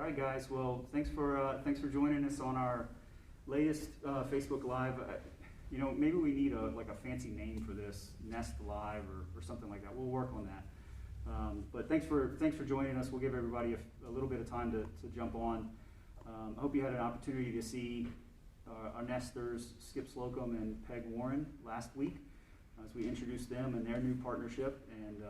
right, guys. Well, thanks for joining us on our latest Facebook Live. Maybe we need a fancy name for this, Nest Live or something like that. We'll work on that. But thanks for joining us. We'll give everybody a little bit of time to jump on. I hope you had an opportunity to see our Nesters, Skip Slocum and Peg Warren, last week as we introduced them and their new partnership. And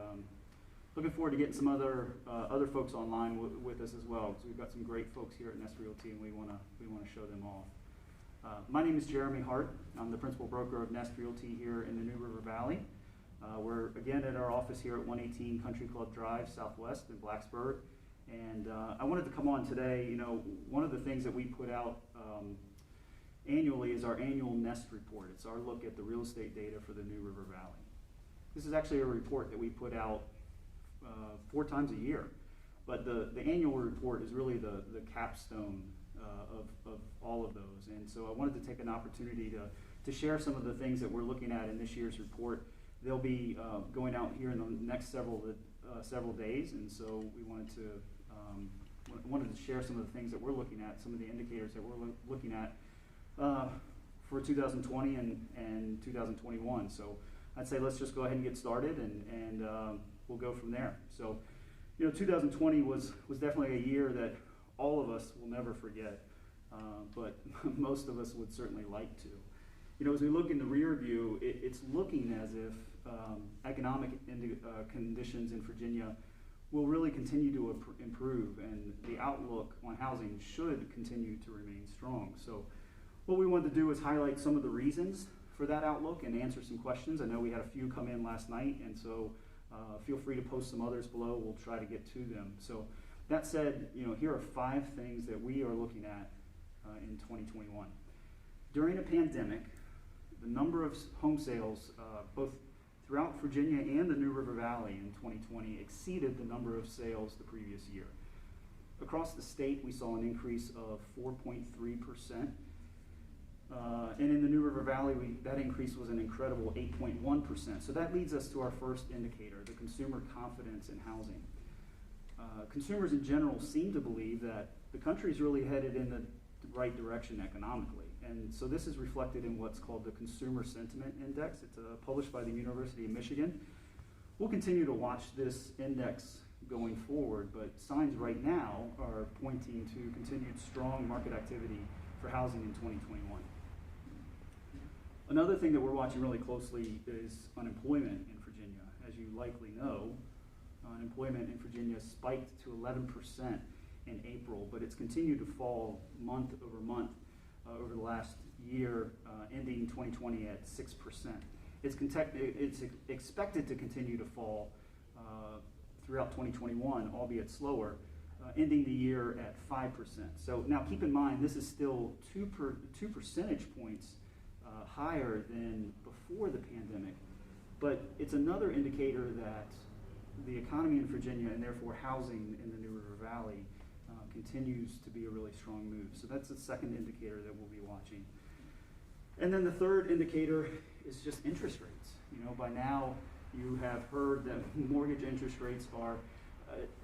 looking forward to getting some other folks online with us as well, because we've got some great folks here at Nest Realty, and we want to show them off. My name is Jeremy Hart. I'm the principal broker of Nest Realty here in the New River Valley. We're again at our office here at 118 Country Club Drive Southwest in Blacksburg. And I wanted to come on today. One of the things that we put out annually is our annual Nest report. It's our look at the real estate data for the New River Valley. This is actually a report that we put out 4 times a year. But the annual report is really the capstone of all of those. And so I wanted to take an opportunity to share some of the things that we're looking at in this year's report. They'll be going out here in the next several days, and so we wanted to share some of the things that we're looking at, some of the indicators that we're looking at for 2020 and 2021. So I'd say let's just go ahead and get started, and we'll go from there. So 2020 was definitely a year that all of us will never forget, but most of us would certainly like to. As we look in the rear view, it's looking as if economic conditions in Virginia will really continue to improve, and the outlook on housing should continue to remain strong. So what we wanted to do is highlight some of the reasons for that outlook and answer some questions. I know we had a few come in last night, and so feel free to post some others below. We'll try to get to them. So that said, here are 5 things that we are looking at in 2021. During a pandemic, the number of home sales, both throughout Virginia and the New River Valley in 2020, exceeded the number of sales the previous year. Across the state, we saw an increase of 4.3%. And in the New River Valley, that increase was an incredible 8.1%. So that leads us to our first indicator, the consumer confidence in housing. Consumers in general seem to believe that the country is really headed in the right direction economically. And so this is reflected in what's called the Consumer Sentiment Index. It's published by the University of Michigan. We'll continue to watch this index going forward, but signs right now are pointing to continued strong market activity for housing in 2021. Another thing that we're watching really closely is unemployment in Virginia. As you likely know, unemployment in Virginia spiked to 11% in April, but it's continued to fall month over month over the last year, ending 2020 at 6%. It's expected to continue to fall throughout 2021, albeit slower, ending the year at 5%. So now keep in mind, this is still 2 percentage points higher than before the pandemic, but it's another indicator that the economy in Virginia, and therefore housing in the New River Valley, continues to be a really strong move. So that's the second indicator that we'll be watching. And then the third indicator is just interest rates. By now you have heard that mortgage interest rates are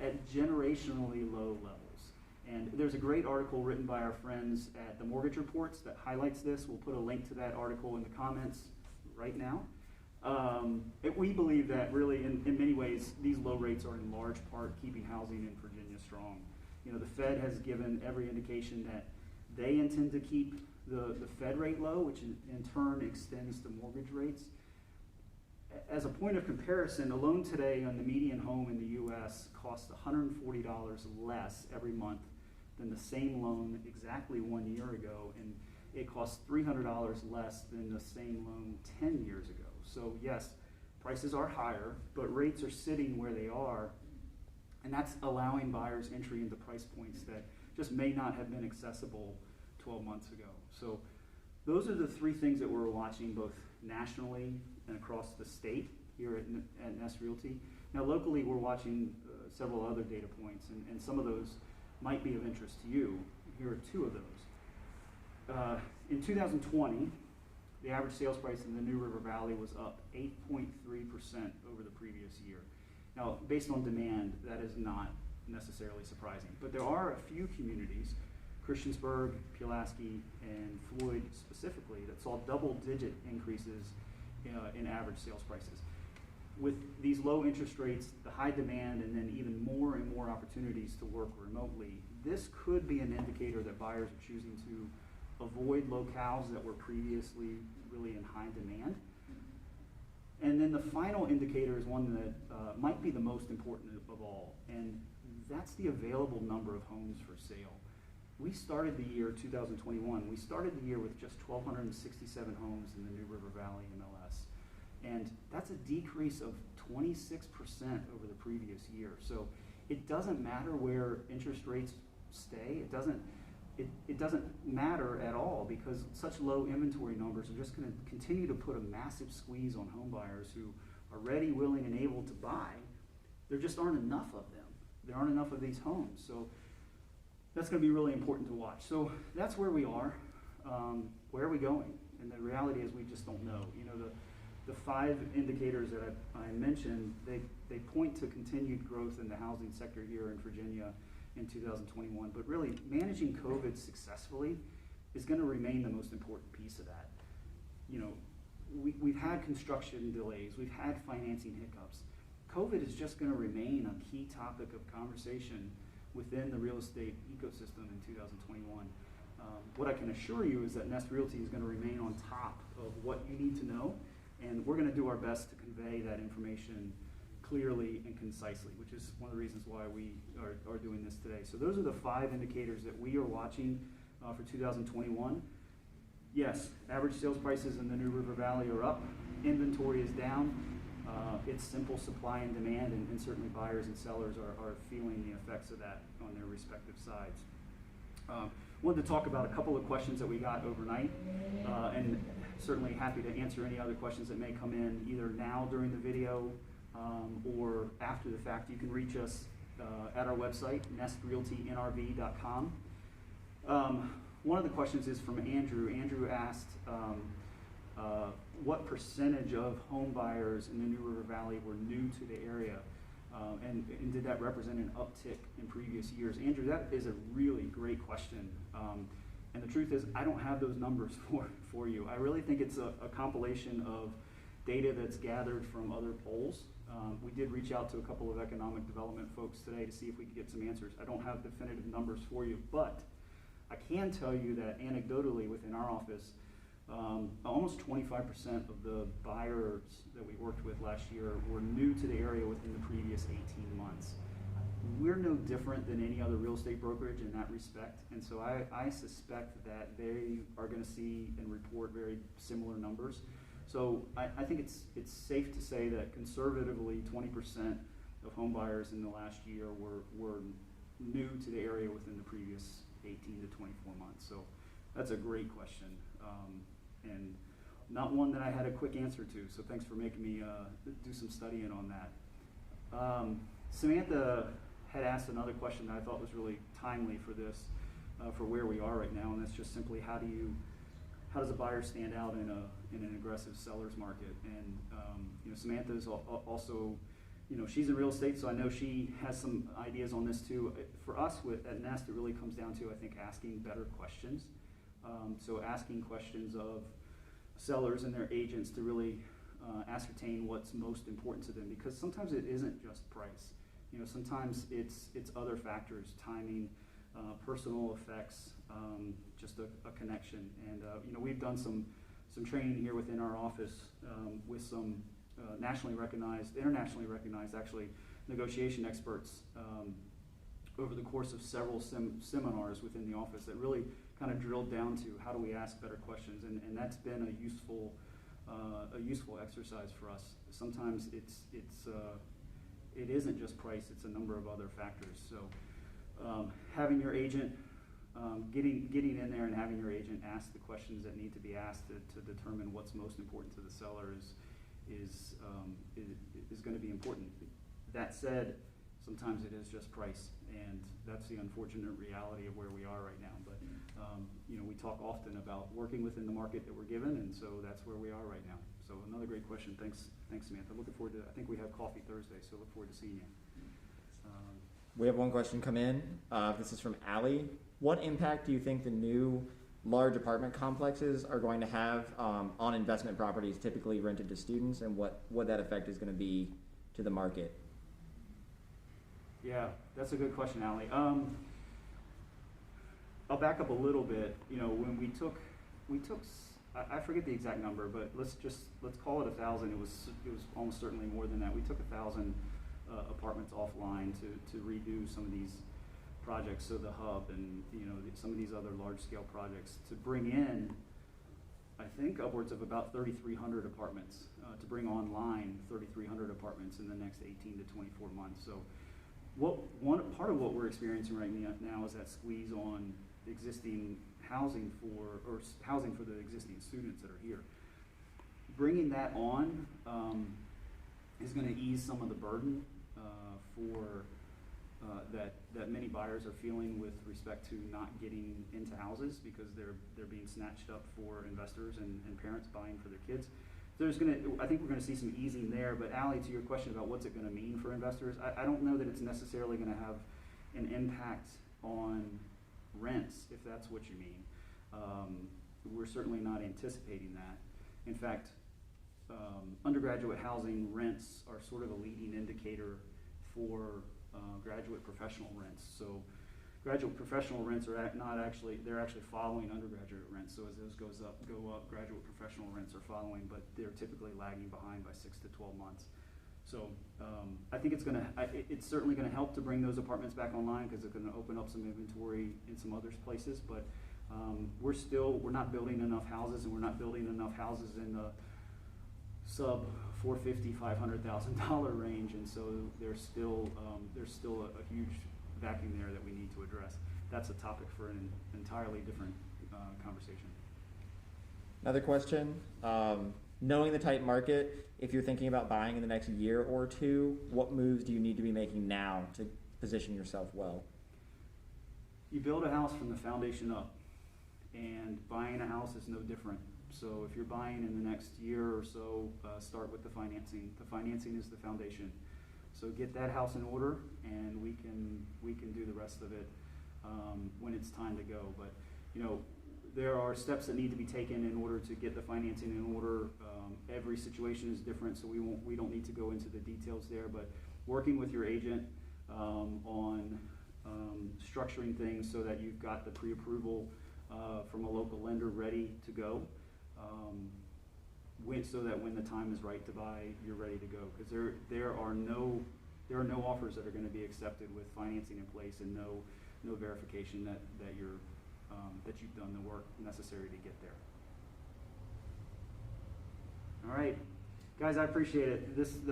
at generationally low levels. And there's a great article written by our friends at the Mortgage Reports that highlights this. We'll put a link to that article in the comments right now. We believe that really in many ways these low rates are in large part keeping housing in Virginia strong. The Fed has given every indication that they intend to keep the Fed rate low, which in turn extends to mortgage rates. As a point of comparison, a loan today on the median home in the U.S. costs $140 less every month than the same loan exactly 1 year ago, and it costs $300 less than the same loan 10 years ago. So yes, prices are higher, but rates are sitting where they are, and that's allowing buyers entry into price points that just may not have been accessible 12 months ago. So those are the 3 things that we're watching both nationally and across the state here at Nest Realty. Now locally, we're watching several other data points, and some of those might be of interest to you. Here are 2 of those. In 2020, the average sales price in the New River Valley was up 8.3% over the previous year. Now, based on demand, that is not necessarily surprising. But there are a few communities, Christiansburg, Pulaski, and Floyd specifically, that saw double-digit increases in average sales prices. With these low interest rates, the high demand, and then even more and more opportunities to work remotely, this could be an indicator that buyers are choosing to avoid locales that were previously really in high demand. And then the final indicator is one that might be the most important of all, and that's the available number of homes for sale. We started the year 2021, we started the year with just 1,267 homes in the New River Valley MLS. And that's a decrease of 26% over the previous year. So it doesn't matter where interest rates stay. It doesn't matter at all, because such low inventory numbers are just going to continue to put a massive squeeze on home buyers who are ready, willing, and able to buy. There just aren't enough of them. There aren't enough of these homes. So that's going to be really important to watch. So that's where we are. Where are we going? And the reality is we just don't know. You know, the 5 indicators that I mentioned, they point to continued growth in the housing sector here in Virginia in 2021. But really, managing COVID successfully is going to remain the most important piece of that. You know, we've had construction delays, we've had financing hiccups. COVID is just going to remain a key topic of conversation within the real estate ecosystem in 2021. What I can assure you is that Nest Realty is going to remain on top of what you need to know, and we're going to do our best to convey that information clearly and concisely, which is one of the reasons why we are doing this today. So those are the 5 indicators that we are watching for 2021. Yes, average sales prices in the New River Valley are up, inventory is down. It's simple supply and demand, and certainly buyers and sellers are feeling the effects of that on their respective sides. Wanted to talk about a couple of questions that we got overnight, and certainly happy to answer any other questions that may come in either now during the video or after the fact. You can reach us at our website, nestrealtynrv.com. One of the questions is from Andrew. Andrew asked what percentage of home buyers in the New River Valley were new to the area, and did that represent an uptick in previous years? Andrew, that is a really great question. And the truth is, I don't have those numbers for you. I really think it's a compilation of data that's gathered from other polls. We did reach out to a couple of economic development folks today to see if we could get some answers. I don't have definitive numbers for you, but I can tell you that anecdotally within our office, almost 25% of the buyers that we worked with last year were new to the area within the previous 18 months. We're no different than any other real estate brokerage in that respect, and so I suspect that they are going to see and report very similar numbers. So I think it's safe to say that conservatively 20% of home buyers in the last year were new to the area within the previous 18 to 24 months. So that's a great question, and not one that I had a quick answer to, so thanks for making me do some studying on that. Samantha had asked another question that I thought was really timely for this, for where we are right now, and that's just simply how does a buyer stand out in an aggressive seller's market? And you know, Samantha is also, you know, she's in real estate, so I know she has some ideas on this too. For us at Nest, it really comes down to, I think, asking better questions. So asking questions of sellers and their agents to really ascertain what's most important to them, because sometimes it isn't just price. You know, sometimes it's other factors, timing, personal effects, just a connection. And you know, we've done some training here within our office with some nationally recognized, internationally recognized actually, negotiation experts over the course of several seminars within the office that really kind of drilled down to how do we ask better questions, and that's been a useful exercise for us. Sometimes it isn't just price, it's a number of other factors. So having your agent, getting in there and having your agent ask the questions that need to be asked to determine what's most important to the seller is going to be important. That said, sometimes it is just price, and that's the unfortunate reality of where we are right now. But you know, we talk often about working within the market that we're given, and so that's where we are right now. So another great question. Thanks, Samantha. Looking forward to. I think we have coffee Thursday, so look forward to seeing you. We have one question come in. This is from Allie. What impact do you think the new large apartment complexes are going to have on investment properties typically rented to students, and what that effect is going to be to the market? Yeah, that's a good question, Allie. I'll back up a little bit. You know, when we took, I forget the exact number, but let's call it 1,000. It was almost certainly more than that. We took 1,000 apartments offline to redo some of these projects, so the hub and some of these other large scale projects, to bring in, I think, upwards of about 3,300 apartments, to bring online 3,300 apartments in the next 18 to 24 months. So part of what we're experiencing right now is that squeeze on existing housing for the existing students that are here. Bringing that on is going to ease some of the burden that many buyers are feeling with respect to not getting into houses because they're being snatched up for investors and parents buying for their kids. I think we're going to see some easing there. But Allie, to your question about what's it going to mean for investors, I don't know that it's necessarily going to have an impact on rents, if that's what you mean. We're certainly not anticipating that. In fact, undergraduate housing rents are sort of a leading indicator for graduate professional rents. So graduate professional rents are they're actually following undergraduate rents. So as those go up, graduate professional rents are following, but they're typically lagging behind by 6 to 12 months. So I think it's certainly going to help to bring those apartments back online because it's going to open up some inventory in some other places. But we're not building enough houses, and we're not building enough houses in the sub $450,000, $500,000 range, and so there's still a huge vacuum there that we need to address. That's a topic for an entirely different conversation. Another question. Knowing the tight market, if you're thinking about buying in the next year or two, what moves do you need to be making now to position yourself well? You build a house from the foundation up, and buying a house is no different. So if you're buying in the next year or so, start with the financing. The financing is the foundation. So get that house in order, and we can do the rest of it when it's time to go. But there are steps that need to be taken in order to get the financing in order. Every situation is different, so we don't need to go into the details there. But working with your agent on structuring things so that you've got the pre-approval from a local lender ready to go, so that when the time is right to buy, you're ready to go. Because there are no offers that are going to be accepted with financing in place and no verification that you've done the work necessary to get there. All right, guys, I appreciate it. If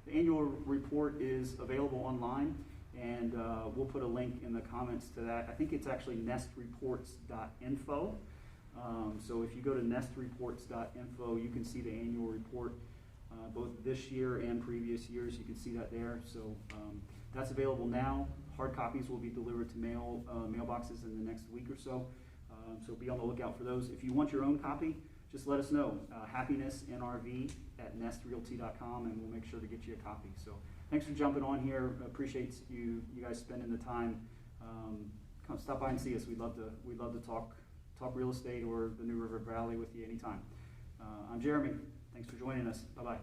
the annual report is available online, and we'll put a link in the comments to that. I think it's actually nestreports.info. So if you go to nestreports.info, you can see the annual report, both this year and previous years. You can see that there. So that's available now. Hard copies will be delivered to mailboxes in the next week or so. So be on the lookout for those. If you want your own copy, just let us know. happinessnrv@nestrealty.com, and we'll make sure to get you a copy. So thanks for jumping on here. Appreciate you guys spending the time. Come stop by and see us. We'd love to talk real estate or the New River Valley with you anytime. I'm Jeremy. Thanks for joining us. Bye-bye.